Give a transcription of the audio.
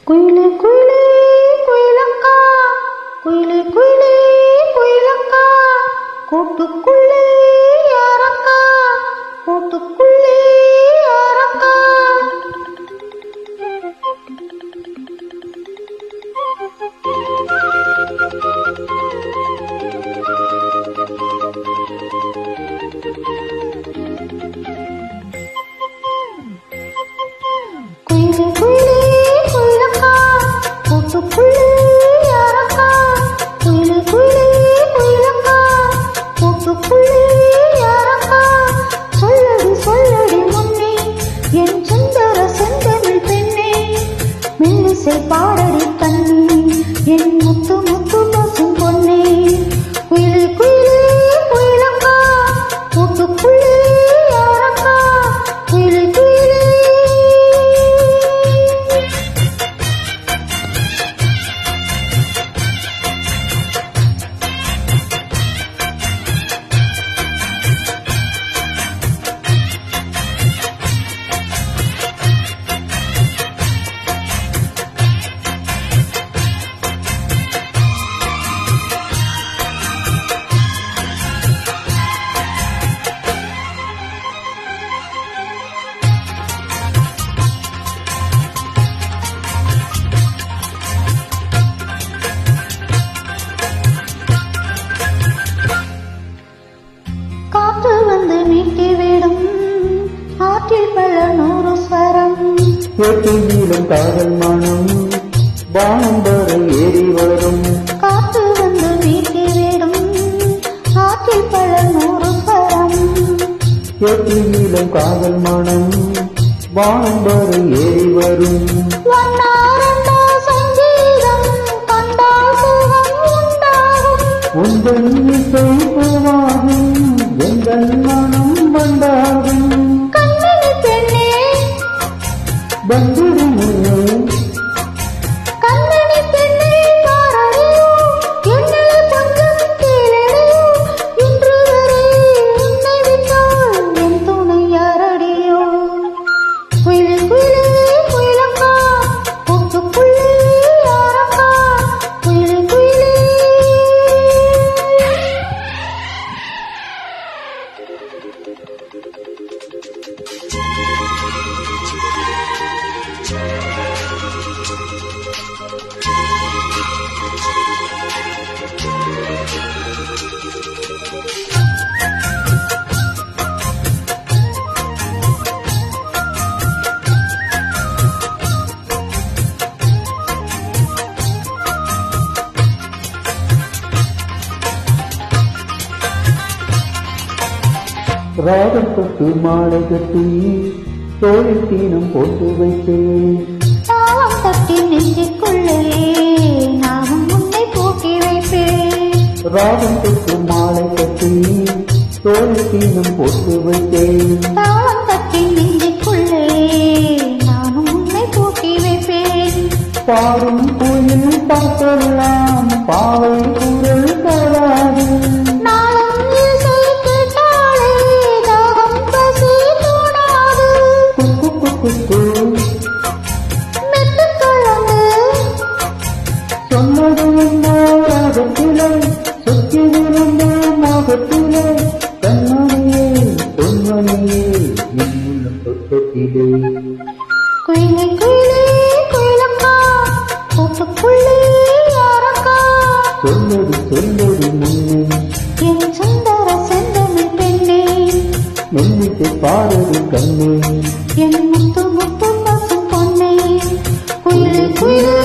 குயிலே குயிலே குயிலக்கா, குயிலே குயிலே குயிலக்கா, கூட்டுக்குள்ளே யாரக்கா, கூட்டுக்குள்ளே யாரக்கா. குயிலே குயிலே குயிலக்கா, கூட்டுக்குள்ளே யாரக்கா, குயிலே குயிலே குயிலக்கா, கூட்டுக்குள்ளே யாரக்கா. சொல்லடி சொல்லடி முன்னே என் சுந்தர செந்தமிழ் பெண்ணே, மெல்லிசை பாடடி கண்ணே என் முத்து முத்து பசும் பொன்னே. குயிலே குயிலே குயிலக்கா, கூட்டுக்குள்ளே யாரக்கா, குயிலே குயிலே. காற்று வந்து மீட்டி விடும் ஆற்றில் பல நூறு ஸ்வரம், நீளும் காதல் மனம் வானம் வரை ஏறி வரும். காற்று வந்து மீட்டி விடும் ஆற்றில் பல நூறு ஸ்வரம், நீளும் காதல் மனம் வானம் வரை ஏறி வரும். வண்ணாரண்ட சங்கீதம் கண்டால் சுகம் உண்டாகும், உந்தன் இசை பூவாகும் எங்கள் மனம் வந்தாகும். கண்மணி பெண்ணே வந்துடு முன்னே கண்மணி பெண்ணே பாரடியோ, என்னை கொஞ்சம் கீழடியோ, இன்று வரை உன்னை விட்டால் என் துணை யாரடியோ. குயிலே குயிலே குயிலக்கா, கூட்டுக்குள்ளே யாரக்கா, குயிலே குயிலே. ராகம் தொட்டு மாலை கட்டி தோழில் தீனம் போட்டு வைத்தேன். தாளம் தட்டி நெஞ்சுக்குள்ளே நானும் உன்னை போக்கி வைப்பேன். ராகம் தொட்டு மாலை கட்டி தோழில் தீனம் போட்டு வைத்தேன். தாளம் தட்டி நெஞ்சுக்குள்ளே நானும் உன்னை போக்கி வைப்பேன். பாடும் கோயில் பார்த்தெல்லாம் பாவை குரல் தராது. நாளும் இசை கேட்டாலே தாகம் பசி தோணாது. குக்கு குக்கு மெட்டு கலந்து சொன்னது என்ன ராகத்திலே சுற்றி விழுந்த மோகத்திலே கண்மணியே பொன்மணியே இன்னும் தொட்டத்திலே. குயிலே குயிலே குயிலக்கா, கூட்டுக்குள்ளே யாரக்கா, சொல்லடி சொல்லடி முன்னே என் சுந்தர செந்தமிழ் பெண்ணே, மெல்லிசை பாடடி கண்ணே என் முத்து முத்து பசும் பொன்னே. குயிலே குயிலே